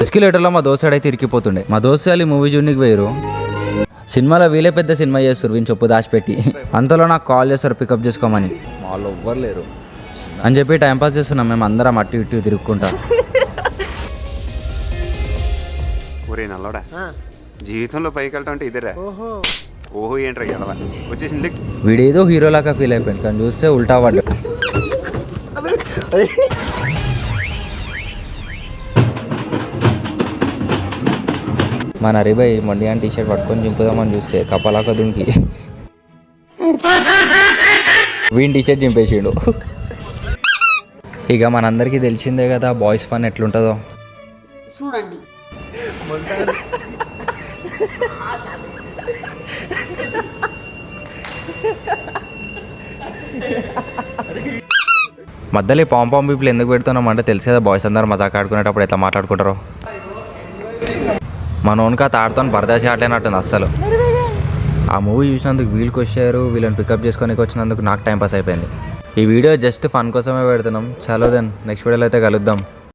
ఎస్కిలేటర్లో మా దోస్తాడు అయితే ఇరికిపోతుండే. మా దోస్తులు మూవీ చూడడానికి వేరు సినిమాలో వీలే పెద్ద సినిమా చేస్తారు వీని చొప్పు దాచిపెట్టి. అంతలో నాకు కాల్ చేస్తారు పికప్ చేసుకోమని. వాళ్ళు ఎవ్వరు లేరు అని చెప్పి టైంపాస్ చేస్తున్నాం మేము అందరం అటు ఇటు తిరుక్కుంటా. ఒరే నల్లోడా, జీవితంలో పైకి వెళ్ళటం అంటే ఇదేరా. ఓహో ఏంట్రా ఎడవా వచ్చేసింది. వీడేదో హీరోలాగా ఫీల్ అయిపోయింది కానీ చూస్తే ఉల్టా పడ్డా. మన హరిభాయ్ మొండియాన్ టీషర్ట్ పట్టుకొని చింపుదామని చూస్తే కపలాక దుంకి వీన్ టీషర్ట్ చింపేసిండు. ఇక మనందరికీ తెలిసిందే కదా బాయ్స్ ఫన్ ఎట్లుంటుందో చూడండి. మధ్యలో పాంపాం పీపుల్ ఎందుకు పెడుతున్నాం అంటే తెలుసు కదా బాయ్స్ అందరూ మజాక్ ఆడుకునేటప్పుడు ఎట్లా మాట్లాడుకుంటారో. మన ఓన్కా తాడుతో బరదాసి ఆడలేనట్టుంది అస్సలు. ఆ మూవీ చూసినందుకు వీళ్ళకి వచ్చారు, వీళ్ళని పికప్ చేసుకొని వచ్చినందుకు నాకు టైంపాస్ అయిపోయింది. ఈ వీడియో జస్ట్ ఫన్ కోసమే పెడుతున్నాం. చలో దెన్ నెక్స్ట్ వీడియోలో అయితే కలుద్దాం.